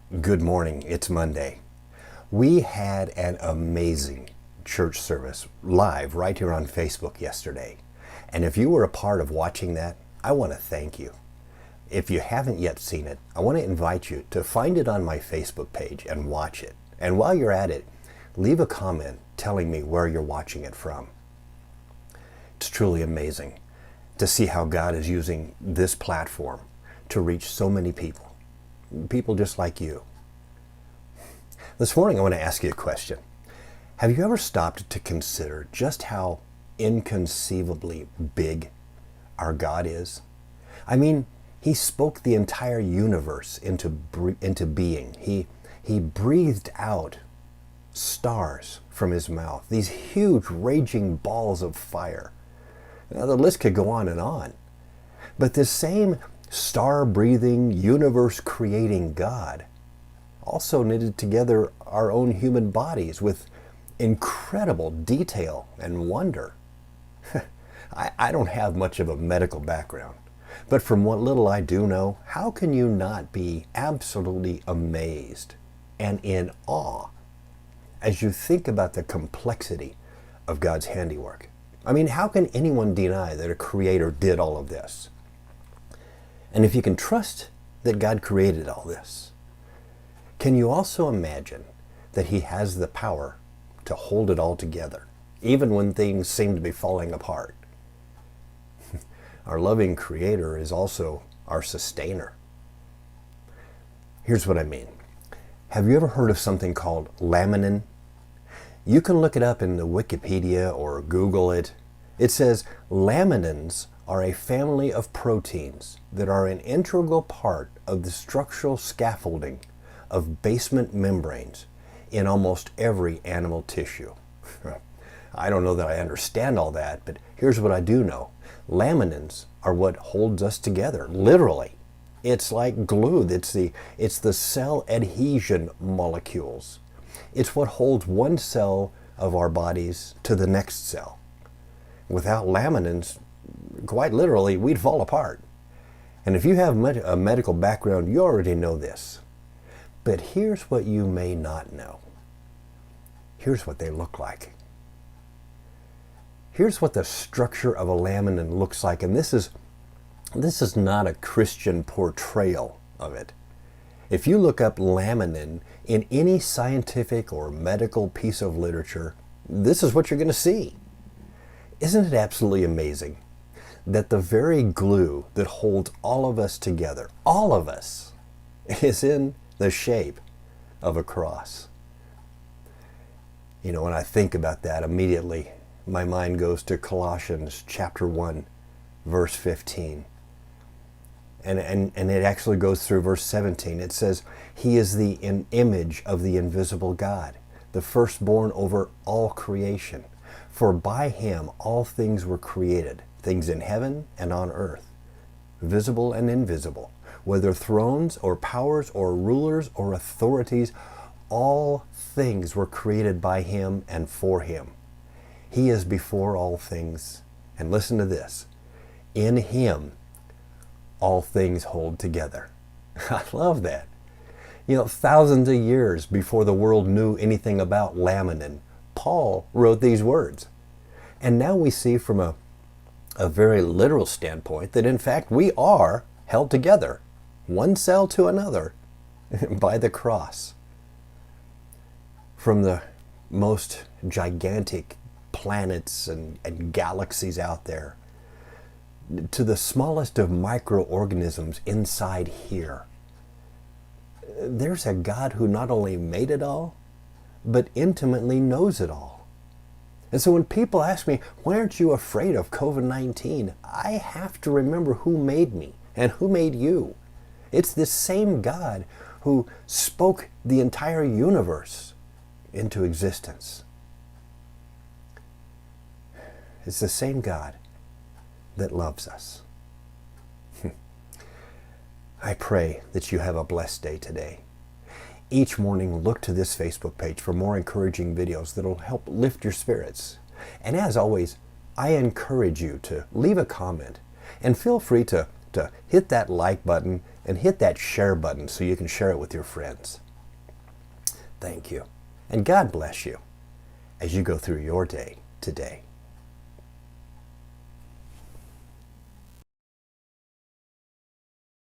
Good morning. It's Monday. We had an amazing church service live right here on Facebook yesterday. And if you were a part of watching that, I want to thank you. If you haven't yet seen it, I want to invite you to find it on my Facebook page and watch it. And while you're at it, leave a comment telling me where you're watching it from. It's truly amazing to see how God is using this platform to reach so many people just like you. This morning I want to ask you a question. Have you ever stopped to consider just how inconceivably big our God is? I mean, He spoke the entire universe into being. He breathed out stars from His mouth, these huge raging balls of fire. Now, the list could go on and on. But this same star-breathing, universe-creating God also knitted together our own human bodies with incredible detail and wonder. I don't have much of a medical background, but from what little I do know, how can you not be absolutely amazed and in awe as you think about the complexity of God's handiwork? I mean, how can anyone deny that a creator did all of this? And if you can trust that God created all this, can you also imagine that He has the power to hold it all together, even when things seem to be falling apart? Our loving Creator is also our sustainer. Here's what I mean. Have you ever heard of something called laminin? You can look it up in the Wikipedia or Google it. It says laminins are a family of proteins that are an integral part of the structural scaffolding of basement membranes in almost every animal tissue. I don't know that I understand all that, but here's what I do know. Laminins are what holds us together, literally. It's like glue. It's the cell adhesion molecules. It's what holds one cell of our bodies to the next cell. Without laminins, quite literally, we'd fall apart. And if you have a medical background, you already know this. But here's what you may not know. Here's what they look like. Here's what the structure of a laminin looks like, and this is not a Christian portrayal of it. If you look up laminin in any scientific or medical piece of literature, this is what you're going to see. Isn't it absolutely amazing that the very glue that holds all of us together, all of us, is in the shape of a cross? You know, when I think about that, immediately my mind goes to Colossians chapter 1, verse 15. And it actually goes through verse 17. It says, He is the image of the invisible God, the firstborn over all creation. For by Him all things were created, things in heaven and on earth, visible and invisible, whether thrones or powers or rulers or authorities, all things were created by Him and for Him. He is before all things. And listen to this. In Him, all things hold together. I love that. You know, thousands of years before the world knew anything about laminin, Paul wrote these words. And now we see from a very literal standpoint that in fact we are held together, one cell to another, by the cross. From the most gigantic planets and galaxies out there, to the smallest of microorganisms inside here, there's a God who not only made it all, but intimately knows it all. And so when people ask me, why aren't you afraid of COVID-19? I have to remember who made me and who made you. It's this same God who spoke the entire universe into existence. It's the same God that loves us. I pray that you have a blessed day today. Each morning, look to this Facebook page for more encouraging videos that will help lift your spirits. And as always, I encourage you to leave a comment and feel free to to hit that like button and hit that share button so you can share it with your friends. Thank you. And God bless you as you go through your day today.